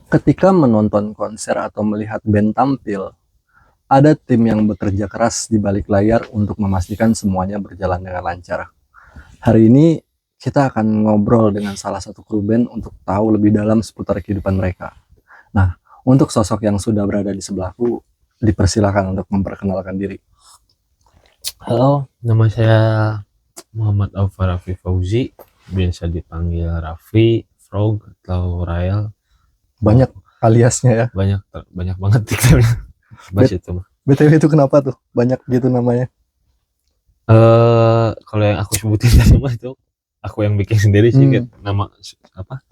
Ketika menonton konser atau melihat band tampil, ada tim yang bekerja keras di balik layar untuk memastikan semuanya berjalan dengan lancar. Hari ini kita akan ngobrol dengan salah satu kru band untuk tahu lebih dalam seputar kehidupan mereka. Nah, untuk sosok yang sudah berada di sebelahku, dipersilakan untuk memperkenalkan diri. Halo, nama saya Muhammad Aufar Raffi Fauzi, biasa dipanggil Raffi, Frog, atau Rael. Banyak aliasnya ya. Banyak banget tiktoknya. Bas itu mah. BTW itu kenapa tuh? Banyak gitu namanya. Kalau yang aku sebutin tadi mah itu aku yang bikin sendiri sih, nama apa?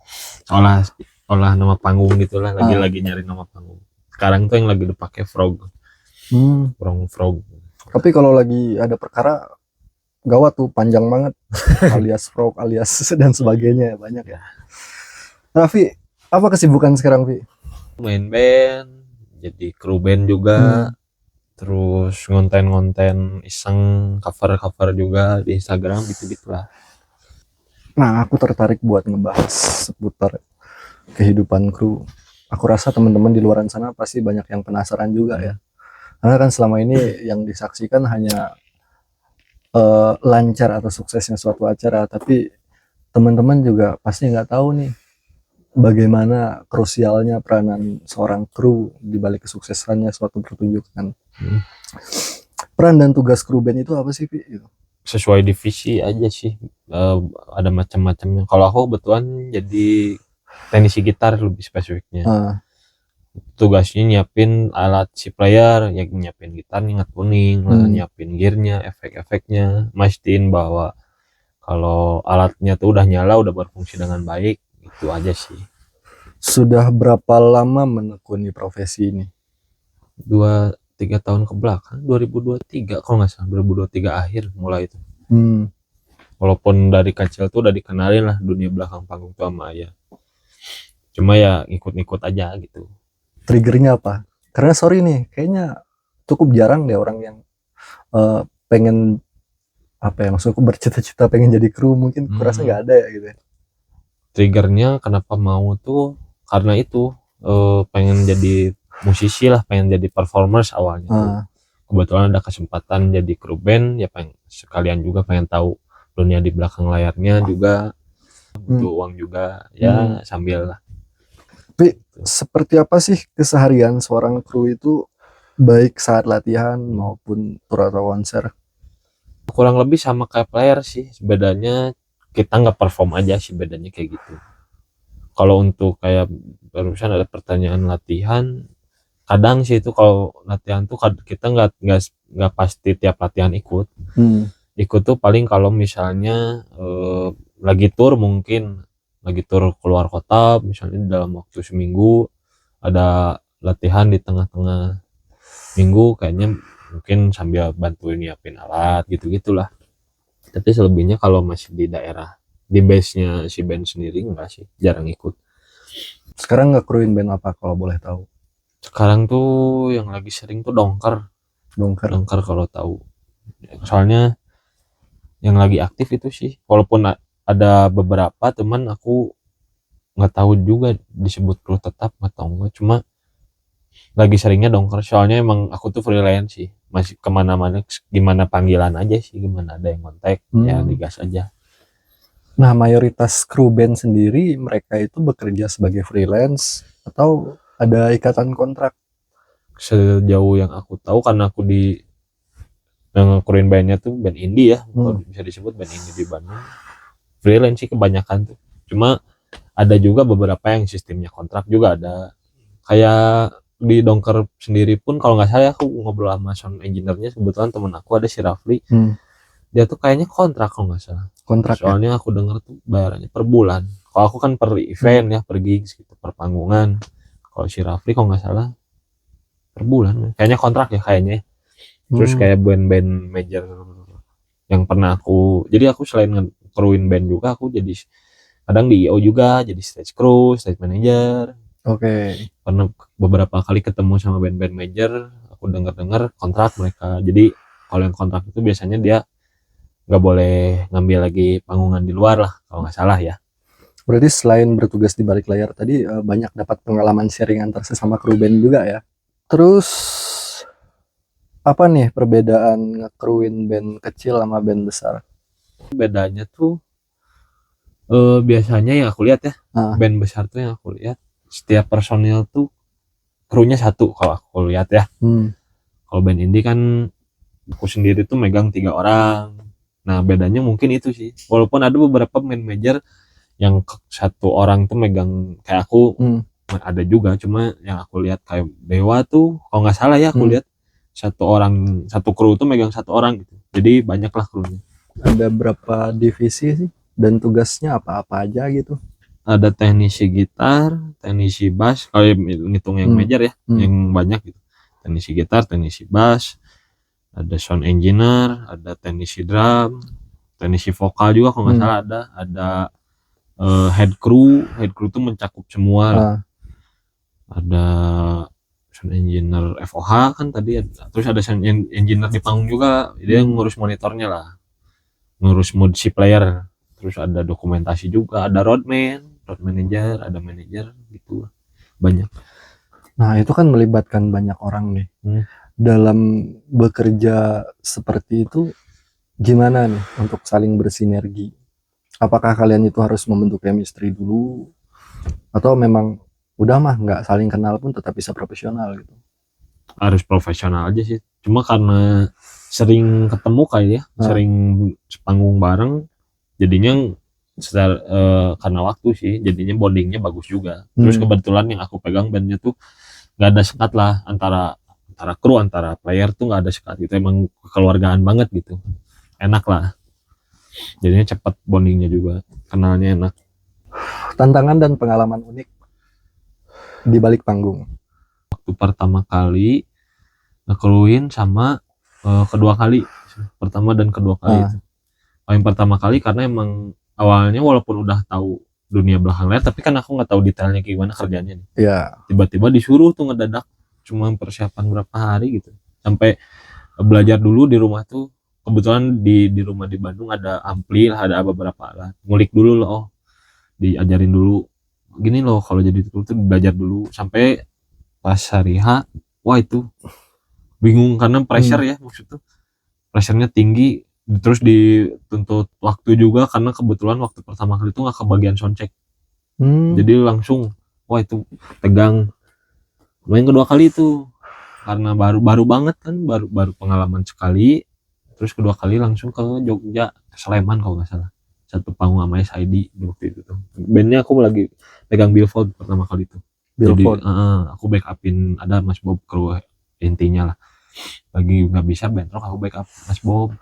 Olah nama panggung gitulah, lagi nyari nama panggung. Sekarang tuh yang lagi dipakai Frog. Frog. Tapi kalau lagi ada perkara gawat tuh, panjang banget. Alias Frog, alias dan sebagainya, banyak ya. Raffi, apa kesibukan sekarang, Vi? Main band, jadi kru band juga. Terus ngonten iseng, cover juga di Instagram gitu lah. Nah, aku tertarik buat ngebahas seputar kehidupan kru. Aku rasa teman-teman di luar sana pasti banyak yang penasaran juga ya. Karena kan selama ini yang disaksikan hanya lancar atau suksesnya suatu acara, tapi teman-teman juga pasti nggak tahu nih bagaimana krusialnya peranan seorang kru di balik kesuksesannya suatu pertunjukan. Peran dan tugas kru band itu apa sih, Vi? Sesuai divisi aja sih, ada macam-macamnya. Kalau aku kebetulan jadi teknisi gitar lebih spesifiknya. Tugasnya nyiapin alat si player, ya nyiapin gitar, ingat kuning, nyiapin gearnya, efek-efeknya, mastiin bahwa kalau alatnya tuh udah nyala, udah berfungsi dengan baik. Itu aja sih. Sudah berapa lama menekuni profesi ini? 2-3 tahun ke belakang, 2023 kalau nggak salah, 2023 akhir mulai itu. Walaupun dari kecil tuh udah dikenalin lah dunia belakang panggung tuh sama ayah. Cuma ya ikut-ikut aja gitu. Triggernya apa? Karena sorry nih, kayaknya cukup jarang deh orang yang pengen apa ya, maksudku bercita-cita pengen jadi kru, mungkin kurasa nggak ada ya gitu. Triggernya kenapa mau tuh karena itu pengen jadi musisi lah, pengen jadi performers awalnya tuh. Kebetulan ada kesempatan jadi kru band, ya pengen sekalian juga pengen tahu dunia di belakang layarnya juga, butuh uang juga ya sambil lah. Tapi seperti apa sih keseharian seorang kru itu, baik saat latihan maupun tur atau konser? Kurang lebih sama kayak player sih, bedanya kita nggak perform aja sih, bedanya kayak gitu. Kalau untuk kayak barusan ada pertanyaan latihan, kadang sih itu kalau latihan tuh kita nggak pasti tiap latihan ikut. Ikut tuh paling kalau misalnya lagi tur, mungkin lagi tur keluar kota, misalnya dalam waktu seminggu ada latihan di tengah-tengah minggu, kayaknya mungkin sambil bantuin nyiapin alat gitu-gitulah. Tapi selebihnya kalau masih di daerah, di base-nya si band sendiri enggak sih, jarang ikut. Sekarang nggak kruin band apa kalau boleh tahu? Sekarang tuh yang lagi sering tuh Dongker kalau tahu. Soalnya yang lagi aktif itu sih, walaupun ada beberapa teman aku nggak tahu juga disebut kru tetap atau enggak, cuma lagi seringnya Dongker. Soalnya emang aku tuh freelance sih, masih kemana-mana, gimana panggilan aja sih, gimana ada yang kontak ya digas aja. Nah, mayoritas kru band sendiri mereka itu bekerja sebagai freelance atau ada ikatan kontrak? Sejauh yang aku tahu, karena aku di yang kruin bandnya tuh band indie ya, kalau bisa disebut band indie di Bandung, freelance sih kebanyakan tuh. Cuma ada juga beberapa yang sistemnya kontrak juga ada. Kayak di Dongker sendiri pun kalau nggak salah, aku ngobrol sama sound engineer-nya, kebetulan temen aku ada si Rafli. Dia tuh kayaknya kontrak kalau nggak salah. Kontrak. Soalnya aku denger tuh bayarannya per bulan. Kalau aku kan per event ya, per gigs gitu, per panggungan. Kalau si Rafli kalau nggak salah per bulan. Kayaknya kontrak ya kayaknya. Terus kayak band-band major yang pernah aku, jadi aku selain nge-crewin band juga, aku jadi kadang di IO juga, jadi stage crew, stage manager. Pernah beberapa kali ketemu sama band-band major, aku dengar kontrak mereka. Jadi kalau yang kontrak itu biasanya dia nggak boleh ngambil lagi panggungan di luar lah, kalau nggak salah ya. Berarti selain bertugas di balik layar tadi banyak dapat pengalaman sharing antar sesama kru band juga ya. Terus apa nih perbedaan ngekruin band kecil sama band besar? Bedanya tuh biasanya yang aku lihat ya, Ah. band besar tuh yang aku lihat setiap personil tuh krunya satu kalau aku lihat ya. Kalau band indie kan aku sendiri tuh megang 3 orang. Nah bedanya mungkin itu sih, walaupun ada beberapa manajer yang satu orang tuh megang kayak aku, ada juga, cuma yang aku lihat kayak Dewa tuh kalau nggak salah ya aku lihat satu orang, satu kru tuh megang satu orang gitu, jadi banyak lah krunya. Ada berapa divisi sih dan tugasnya apa-apa aja gitu? Ada teknisi gitar, teknisi bass, kalau ngitung yang major ya, yang banyak gitu. Teknisi gitar, teknisi bass, ada sound engineer, ada teknisi drum, teknisi vokal juga kalau nggak salah ada head crew tuh mencakup semua lah. Ada sound engineer FOH kan tadi, terus ada sound engineer di panggung juga, dia ngurus monitornya lah, ngurus mood si player, terus ada dokumentasi juga, ada road manager, ada manager gitu, banyak. Nah itu kan melibatkan banyak orang nih. Dalam bekerja seperti itu gimana nih untuk saling bersinergi? Apakah kalian itu harus membentuk chemistry dulu atau memang udah mah nggak saling kenal pun tetap bisa profesional gitu? Harus profesional aja sih, cuma karena sering ketemu kali ya, sering panggung bareng, jadinya secara karena waktu sih jadinya bondingnya bagus juga. Terus kebetulan yang aku pegang bandnya tuh nggak ada sekat lah antara kru, antara player tuh nggak ada sekat gitu, emang kekeluargaan banget gitu, enak lah, jadinya cepet bondingnya juga, kenalnya enak. Tantangan dan pengalaman unik di balik panggung. Waktu pertama kali ngekruin sama kedua kali, pertama dan kedua kali itu. Paling pertama kali karena emang awalnya walaupun udah tahu dunia belakang layar, tapi kan aku nggak tahu detailnya gimana kerjanya nih. Tiba-tiba disuruh tuh ngedadak, cuma persiapan berapa hari gitu, sampai belajar dulu di rumah tuh. Kebetulan di rumah di Bandung ada ampli lah, ada beberapa alat, ngulik dulu loh, oh diajarin dulu gini loh kalau jadi itu tuh, belajar dulu sampai pas hari H, wah itu bingung karena pressure ya, maksud tuh pressure-nya tinggi, terus dituntut waktu juga karena kebetulan waktu pertama kali itu nggak kebagian soundcheck, jadi langsung wah itu tegang. Main kedua kali itu karena baru banget kan, baru pengalaman sekali, terus kedua kali langsung ke Jogja, ke Sleman kalau nggak salah, satu panggung sama SID waktu itu tuh. Bandnya aku lagi pegang Billfold pertama kali itu. Jadi aku backupin, ada Mas Bob kru intinya lah, lagi nggak bisa band rock, aku backup Mas Bob,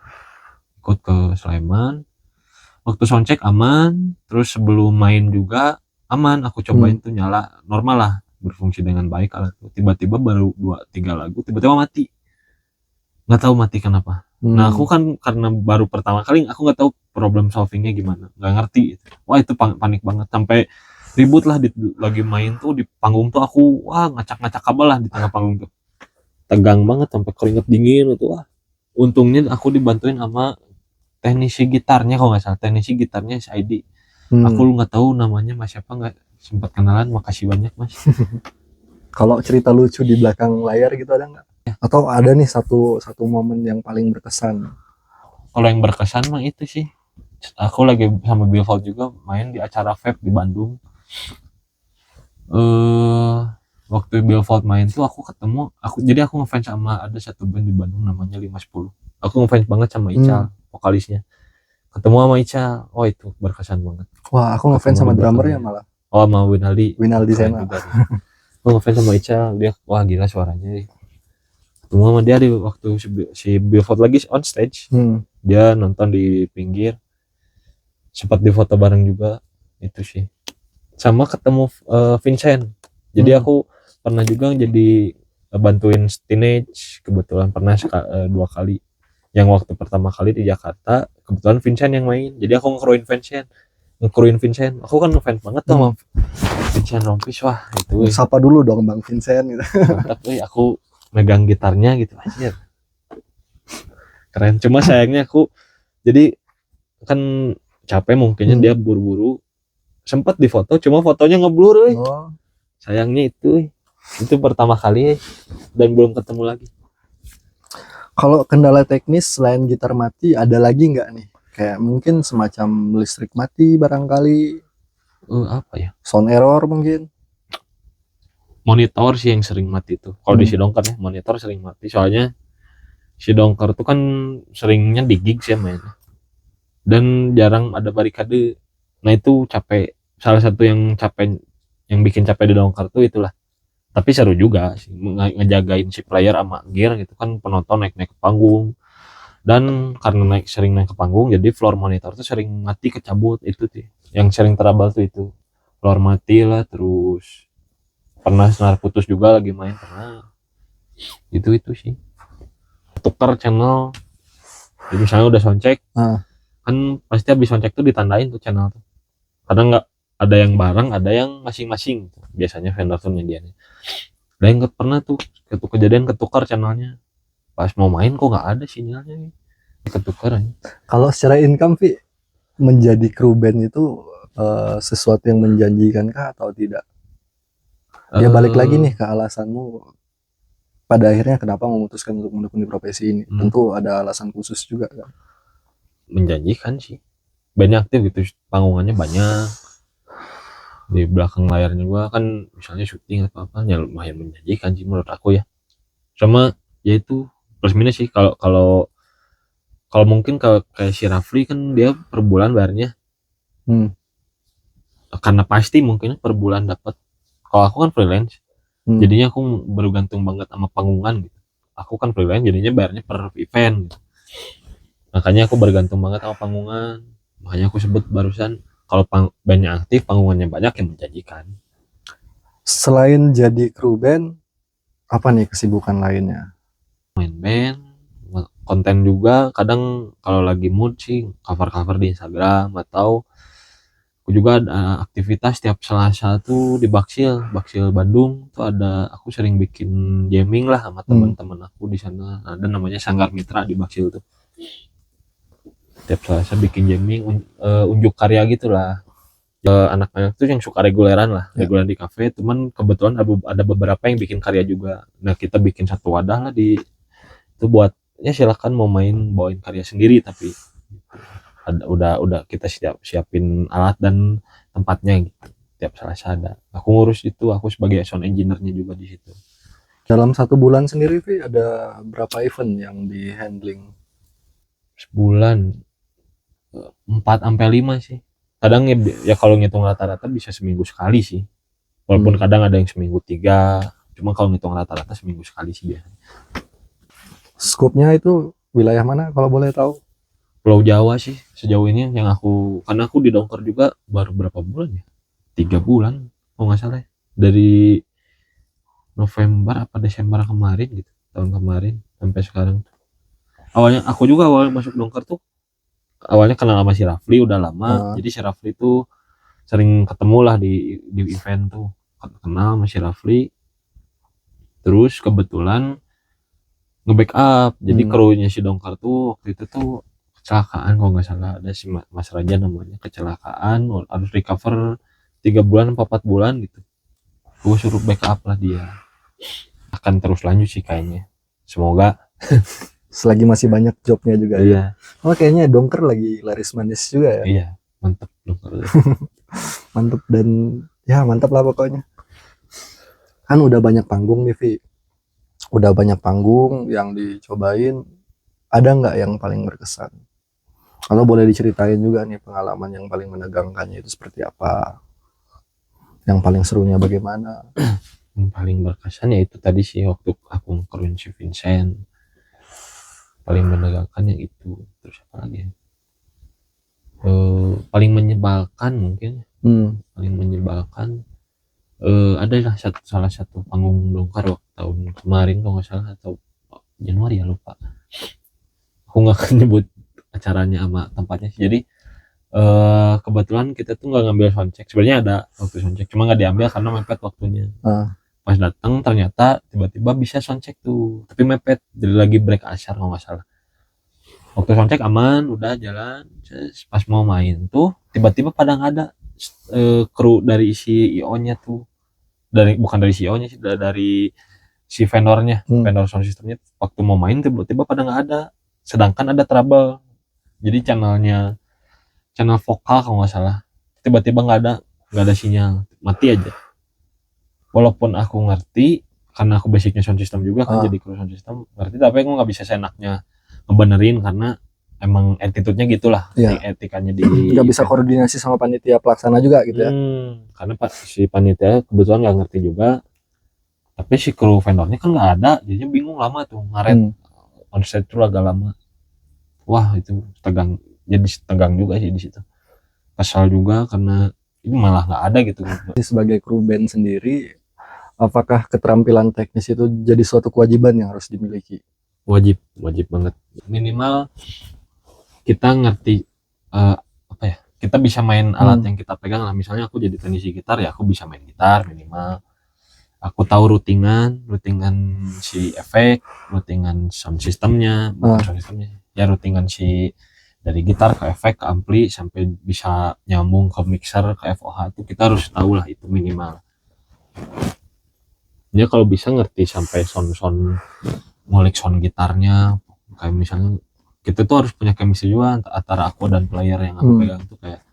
ikut ke Sleman. Waktu soundcheck aman, terus sebelum main juga aman, aku cobain tuh nyala normal lah, berfungsi dengan baik alat tuh. Tiba-tiba baru 2-3 lagu tiba-tiba mati, nggak tahu mati kenapa. Nah aku kan karena baru pertama kali, aku nggak tahu problem solvingnya gimana, nggak ngerti. Wah itu panik banget, sampai ribut lah lagi main tuh di panggung tuh, aku wah ngacak-ngacak kabel lah di tengah panggung tuh, tegang banget sampai keringet dingin itu. Wah untungnya aku dibantuin sama teknisi gitarnya, kalau nggak salah teknisi gitarnya SID. Aku nggak tahu namanya Mas siapa, nggak sempat kenalan, makasih banyak Mas. Kalau cerita lucu di belakang layar gitu ada nggak? Atau ada nih satu momen yang paling berkesan? Kalau yang berkesan mah itu sih, aku lagi sama Billfold juga main di acara vape di Bandung. Waktu Billfold main tuh aku ketemu, jadi aku ngefans sama ada satu band di Bandung namanya 510. Aku ngefans banget sama Ical, vokalisnya. Ketemu sama Ical, oh itu berkesan banget. Wah aku ngefans sama drummernya malah. Oh sama Winaldi Sena. Aku ngefans sama Ical, dia wah gila suaranya. Ketemu sama dia di waktu si Billfold lagi on stage, dia nonton di pinggir, sempat difoto bareng juga itu sih. Sama ketemu Vincent, jadi aku pernah juga jadi bantuin Teenage, kebetulan pernah 2 kali. Yang waktu pertama kali di Jakarta kebetulan Vincent yang main, jadi aku ngekruin Vincent. Aku kan ngefans banget tuh sama Vincent Rompis. Wah itu sapa dulu dong Bang Vincent gitu. Mantap, aku megang gitarnya gitu aja, keren. Cuma sayangnya aku jadi kan capek, mungkinnya dia buru-buru sempet difoto, cuma fotonya ngeblur euy. Oh, Sayangnya itu pertama kali dan belum ketemu lagi. kalau kendala teknis selain gitar mati ada lagi nggak nih? Kayak mungkin semacam listrik mati barangkali, Apa ya? sound error mungkin. Monitor sih yang sering mati tuh. Kalau di Hmm. si Dongker ya, monitor sering mati. Soalnya si Dongker tuh kan seringnya di gigs ya main. Dan jarang ada barikade. Nah itu capek. Salah satu yang capek, yang bikin capek di Dongker tuh itulah. Tapi seru juga sih ngejagain si player sama gear gitu kan, penonton naik-naik ke panggung. Dan karena sering naik ke panggung, jadi floor monitor tuh sering mati kecabut itu sih. Yang sering trouble tuh itu. Floor mati lah, terus pernah senar putus juga lagi main, pernah. Itu sih. Tukar channel. Jadi misalnya udah soundcheck, kan pasti habis soundcheck tuh ditandain tuh channel tuh. Kadang nggak ada yang bareng, ada yang masing-masing. Biasanya vendor tuh nyediain. Ada yang pernah tuh kejadian ketukar channelnya. Pas mau main kok nggak ada sinyalnya, ketukar aja. Kalau secara income, Vi, menjadi kru band itu sesuatu yang menjanjikan kah atau tidak? Ya balik lagi nih ke alasanmu pada akhirnya kenapa memutuskan untuk menekuni profesi ini. Tentu ada alasan khusus juga kan. Menjanjikan sih, banyak aktif gitu, panggungannya banyak, di belakang layarnya juga kan misalnya syuting atau apa ya lumayan menjanjikan sih menurut aku ya. Sama ya itu plus minus sih, kalau mungkin kayak si Rafli kan dia per bulan bayarnya. Karena pasti mungkin per bulan dapat. Kalau aku kan freelance, jadinya aku bergantung banget sama panggungan gitu. Aku kan freelance jadinya bayarnya per event gitu. Makanya aku bergantung banget sama panggungan. Makanya aku sebut barusan kalau bandnya aktif, panggungannya banyak, yang menjanjikan. Selain jadi kru band, apa nih kesibukan lainnya? Main band, konten juga. Kadang kalau lagi mood sih cover-cover di Instagram, atau aku juga ada aktivitas tiap Selasa tuh di Baksil Bandung tuh ada, aku sering bikin jamming lah sama teman-teman aku di sana. Ada namanya Sanggar Mitra di Baksil tuh. Tiap Selasa bikin jamming, unjuk karya gitulah. Anak-anak tuh yang suka reguleran lah, reguleran di kafe. Cuman kebetulan ada beberapa yang bikin karya juga. Nah kita bikin satu wadah lah di itu buat ya silakan mau main bawain karya sendiri, tapi udah kita siapin alat dan tempatnya gitu. Tiap Selasa ada. Aku ngurus itu, aku sebagai sound engineer-nya juga di situ. Dalam 1 bulan sendiri, Vi, ada berapa event yang di handling? Sebulan 4-5 sih. Kadang ya kalau ngitung rata-rata bisa seminggu sekali sih. Walaupun kadang ada yang seminggu 3. Cuma kalau ngitung rata-rata seminggu sekali sih biasanya. Skopnya itu wilayah mana kalau boleh tahu? Pulau Jawa sih sejauh ini yang karena aku di Dongker juga baru berapa bulan ya, 3 bulan kalau nggak salah ya. Dari November apa Desember kemarin gitu, tahun kemarin sampai sekarang. Awalnya aku juga awal masuk Dongker tuh awalnya kenal sama si Rafli udah lama. Jadi si Rafli tuh sering ketemu lah di event tuh, kenal sama si Rafli. Terus kebetulan nge-backup, jadi krunya si Dongker tuh waktu itu tuh kecelakaan kalau nggak salah, ada si Mas Raja namanya, kecelakaan, harus recover 3 bulan 4 bulan gitu. Gue suruh backup lah dia. Akan terus lanjut sih kayaknya, semoga. Selagi masih banyak jobnya juga. Iya. Oh kayaknya Dongker lagi laris manis juga ya. Iya, mantep Dongker. Mantep, dan ya mantap lah pokoknya. Kan udah banyak panggung nih, Vi. Udah banyak panggung yang dicobain. Ada nggak yang paling berkesan? Kalau boleh diceritain juga nih pengalaman yang paling menegangkannya itu seperti apa? Yang paling serunya bagaimana? Yang paling berkesan ya itu tadi sih waktu aku ngekruin si Vincent. Paling menegangkan yang itu. Terus apa lagi ya? Paling menyebalkan mungkin. Paling menyebalkan ada salah satu panggung Dongker waktu tahun kemarin kalau nggak salah, atau Januari ya lupa. Aku nggak akan nyebut acaranya sama tempatnya sih. Jadi kebetulan kita tuh nggak ngambil soundcheck. Sebenarnya ada waktu soundcheck, cuma nggak diambil karena mepet waktunya. Pas datang ternyata tiba-tiba bisa soundcheck tuh, tapi mepet, jadi lagi break asar kalau nggak salah. Waktu soundcheck aman, udah jalan. Pas mau main tuh tiba-tiba pada nggak ada. kru dari si IO-nya tuh, bukan dari si IO-nya sih, dari si vendornya, vendor sound systemnya, waktu mau main tiba-tiba pada nggak ada, sedangkan ada trouble. Jadi channel vokal kalau nggak salah, tiba-tiba nggak ada sinyal, mati aja. Walaupun aku ngerti, karena aku basicnya sound system juga kan, jadi kru sound system ngerti, tapi aku nggak bisa seenaknya ngebenerin karena emang attitude-nya gitulah, etikanya di nggak bisa koordinasi sama panitia pelaksana juga gitu ya. Karena si panitia kebetulan nggak ngerti juga, tapi si kru vendornya kan nggak ada, jadinya bingung, lama tuh ngaret onset tuh agak lama. Wah itu tegang, jadi tegang juga sih di situ, kesal juga karena ini malah nggak ada gitu. Sebagai kru band sendiri, apakah keterampilan teknis itu jadi suatu kewajiban yang harus dimiliki? Wajib banget, minimal kita ngerti apa ya, kita bisa main alat yang kita pegang lah. Misalnya aku jadi teknisi gitar ya, aku bisa main gitar minimal, aku tahu routingan si efek, routingan sound systemnya, ya routingan si dari gitar ke efek ke ampli sampai bisa nyambung ke mixer ke FOH, itu kita harus tahu lah, itu minimal. Ya kalau bisa ngerti sampai sound ngulik sound gitarnya, kayak misalnya kita tuh harus punya chemistry juga antara aku dan player yang aku pegang tuh, kayak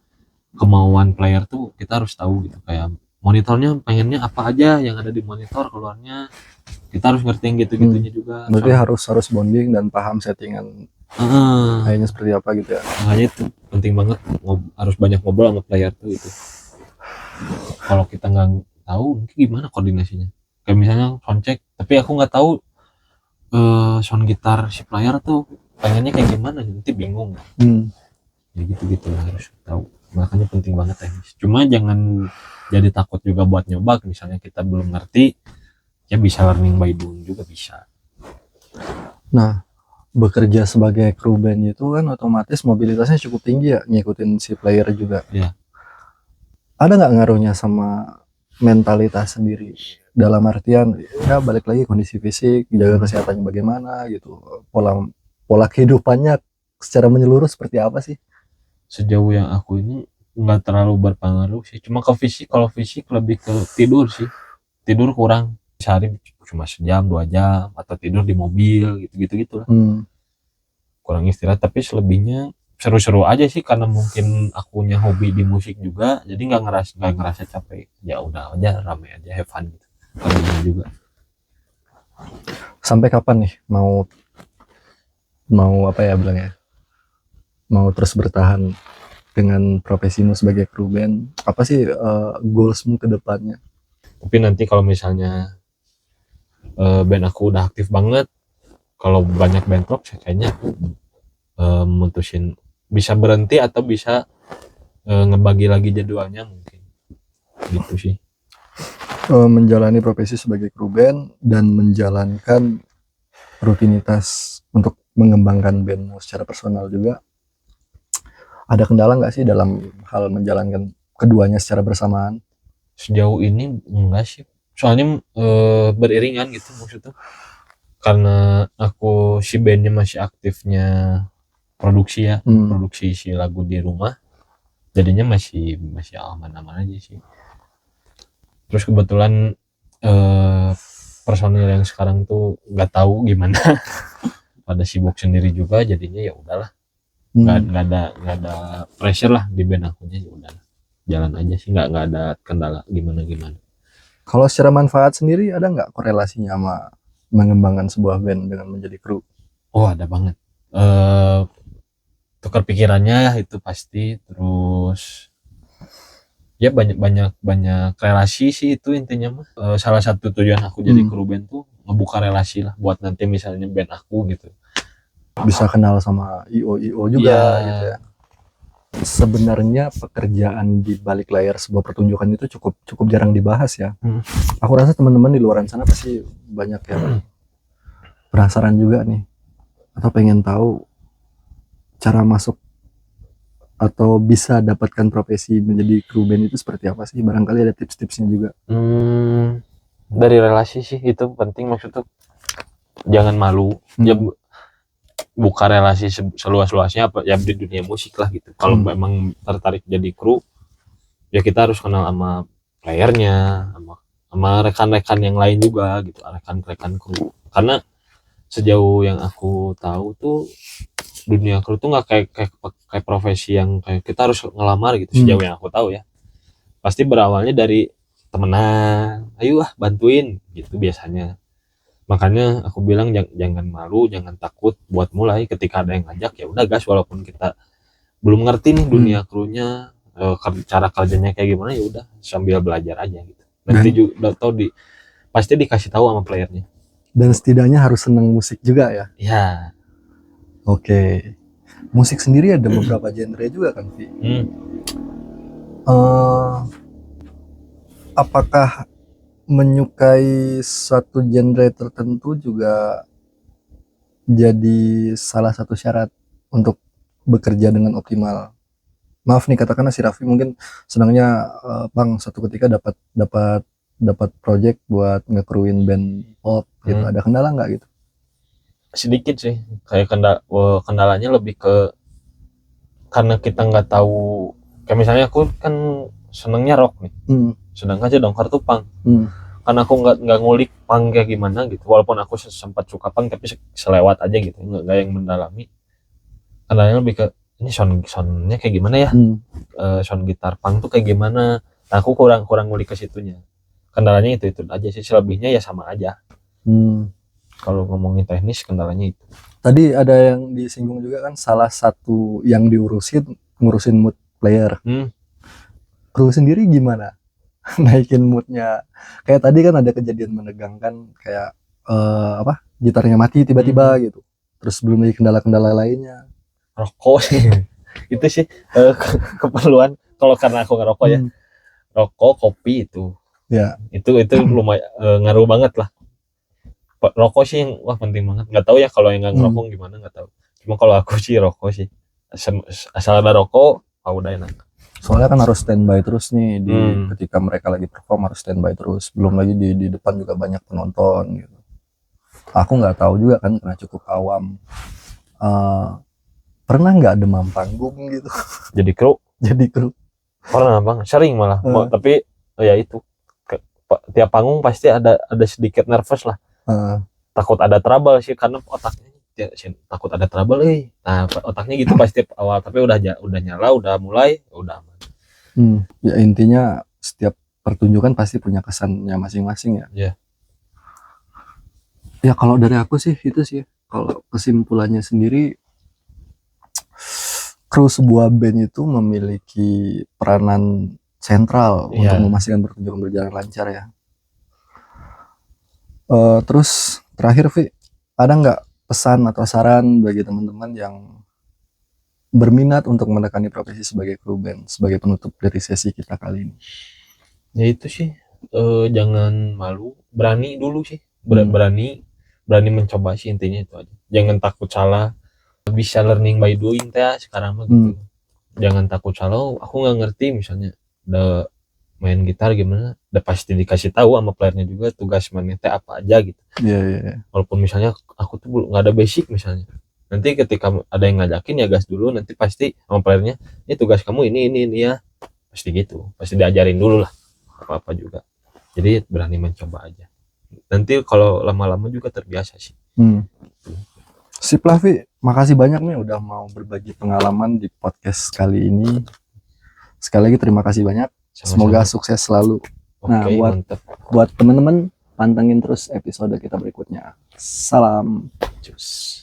kemauan player tuh kita harus tahu gitu, kayak monitornya pengennya apa aja yang ada di monitor keluarnya, kita harus ngerti yang gitu-gitunya juga. Berarti harus bonding dan paham settingan kayaknya seperti apa gitu ya. Makanya itu penting banget, harus banyak ngobrol sama player tuh itu. Kalau kita nggak tahu mungkin gimana koordinasinya, kayak misalnya sound check tapi aku nggak tahu sound gitar si player tuh pengennya kayak gimana, nanti bingung. Ya gitu harus tahu, makanya penting banget teknis. Cuma jangan jadi takut juga buat nyoba, misalnya kita belum ngerti ya bisa learning by doing juga bisa. Nah, bekerja sebagai kru band itu kan otomatis mobilitasnya cukup tinggi ya, ngikutin si player juga. Ya. Ada nggak ngaruhnya sama mentalitas sendiri? Dalam artian ya balik lagi kondisi fisik, jaga kesehatannya bagaimana gitu, pola kehidupannya secara menyeluruh seperti apa sih? Sejauh yang aku ini nggak terlalu berpengaruh sih, cuma ke fisik. Kalau fisik lebih ke tidur sih, tidur kurang, sehari cuma sejam 2 jam, atau tidur di mobil gitu lah. Kurang istirahat, tapi selebihnya seru-seru aja sih, karena mungkin akunya hobi di musik juga, jadi nggak ngerasa capek, ya udah aja rame aja, have fun gitu. Juga. Sampai kapan nih mau apa ya bilangnya, mau terus bertahan dengan profesimu sebagai kru band? Apa sih goalsmu ke depannya? Tapi nanti kalau misalnya band aku udah aktif banget, kalau banyak bankrupt kayaknya aku mutusin bisa berhenti atau bisa ngebagi lagi jadwalnya mungkin gitu sih. Menjalani profesi sebagai kru band dan menjalankan rutinitas untuk mengembangkan bandmu secara personal juga, ada kendala nggak sih dalam hal menjalankan keduanya secara bersamaan? Sejauh ini enggak sih, soalnya beriringan gitu maksudnya, karena aku si bandnya masih aktifnya produksi ya, produksi si lagu di rumah, jadinya masih aman-aman aja sih. Terus kebetulan personil yang sekarang tuh nggak tahu gimana pada sibuk sendiri juga, jadinya ya udahlah, nggak ada pressure lah di band akunya, ya udah jalan aja sih, nggak ada kendala gimana. Kalau secara manfaat sendiri ada nggak korelasinya sama mengembangkan sebuah band dengan menjadi kru? Oh ada banget, tukar pikirannya itu pasti, terus ya banyak relasi sih, itu intinya mah. Salah satu tujuan aku jadi kru band tuh ngebuka relasi lah, buat nanti misalnya band aku gitu bisa kenal sama IO juga gitu ya. Sebenarnya pekerjaan di balik layar sebuah pertunjukan itu cukup jarang dibahas ya. Aku rasa teman-teman di luar sana pasti banyak yang penasaran juga nih, atau pengen tahu cara masuk atau bisa dapatkan profesi menjadi kru band itu seperti apa sih? Barangkali ada tips-tipsnya juga. Dari relasi sih itu penting, maksudnya jangan malu, ya buka relasi seluas-luasnya apa ya di dunia musik lah gitu. Kalau memang tertarik jadi kru, ya kita harus kenal sama playernya, sama rekan-rekan yang lain juga gitu, rekan-rekan kru. Karena sejauh yang aku tahu tuh dunia kru tuh nggak kayak profesi yang kayak kita harus ngelamar gitu. Sejauh yang aku tahu ya, pasti berawalnya dari temenan, ayo bantuin gitu biasanya. Makanya aku bilang jangan malu, jangan takut buat mulai. Ketika ada yang ngajak ya udah gas, walaupun kita belum ngerti nih dunia krunya, cara kerjanya kayak gimana, ya udah sambil belajar aja gitu. Nanti juga pasti dikasih tahu sama playernya. Dan setidaknya harus seneng musik juga ya. Ya. Oke. Musik sendiri ada beberapa genre juga kan, Vi? Apakah menyukai satu genre tertentu juga jadi salah satu syarat untuk bekerja dengan optimal? Maaf nih, katakanlah si Raffi mungkin senangnya Bang satu ketika dapat project buat ngekruin band pop gitu. Ada kendala nggak gitu? Sedikit sih, kayak kendalanya lebih ke karena kita nggak tahu. Kayak misalnya aku kan senengnya rock nih, sedangkan aja dongkar tuh punk. Karena aku nggak ngulik punk kayak gimana gitu, walaupun aku sempat suka punk tapi selewat aja gitu, nggak yang mendalami. Kendalanya lebih ke ini soundnya kayak gimana ya, sound gitar punk tuh kayak gimana. Nah, aku kurang ngulik ke situnya. Kendalanya itu aja sih, selebihnya ya sama aja. Kalau ngomongin teknis, kendalanya itu. Tadi ada yang disinggung juga kan, salah satu yang ngurusin mood player. Kru sendiri gimana naikin moodnya? Kayak tadi kan ada kejadian menegangkan, kayak gitarnya mati tiba-tiba gitu. Terus belum lagi kendala-kendala lainnya. Rokok sih. Itu sih keperluan. Kalau karena aku ngerokok ya, rokok, kopi itu. Ya. Itu lumayan ngaruh banget lah. Rokok sih yang penting banget. Nggak tahu ya kalau yang nggak ngerokok gimana, nggak tahu. Cuma kalau aku sih rokok sih. Asal ada rokok, udah enak. Soalnya kan harus standby terus nih ketika mereka lagi perform, harus standby terus. Belum lagi di depan juga banyak penonton gitu. Aku nggak tahu juga kan, karena cukup awam. Pernah nggak demam panggung gitu? Jadi kru? Jadi kru. Pernah bang, sering malah. Tapi ya itu, tiap panggung pasti ada sedikit nervous lah. Takut ada trouble sih, karena otaknya takut ada trouble. Nah, otaknya gitu pasti awal, tapi udah nyala, udah mulai, udah aman. Ya intinya setiap pertunjukan pasti punya kesannya masing-masing ya. Yeah. Ya kalau dari aku sih itu sih. Kalau kesimpulannya sendiri, kru sebuah band itu memiliki peranan sentral untuk memastikan pertunjukan berjalan lancar ya. Terus terakhir, Vi, ada nggak pesan atau saran bagi teman-teman yang berminat untuk menekani profesi sebagai kru band, sebagai penutup dari sesi kita kali ini? Ya itu sih, jangan malu, berani dulu sih, berani mencoba sih, intinya itu aja. Jangan takut salah, bisa learning by doing teh sekarang mah gitu. Jangan takut salah, aku nggak ngerti misalnya udah main gitar gimana, udah pasti dikasih tahu sama playernya juga tugas mainnya teh apa aja gitu. Yeah. Walaupun misalnya aku tuh nggak ada basic misalnya, nanti ketika ada yang ngajakin ya gas dulu, nanti pasti sama playernya ini tugas kamu ini ya, pasti gitu, pasti diajarin dulu lah apa juga. Jadi berani mencoba aja, nanti kalau lama-lama juga terbiasa sih. Sip lah, Vi, makasih banyak nih udah mau berbagi pengalaman di podcast kali ini. Sekali lagi terima kasih banyak. Semoga sukses selalu. Nah, buat teman-teman, pantengin terus episode kita berikutnya. Salam. Cus.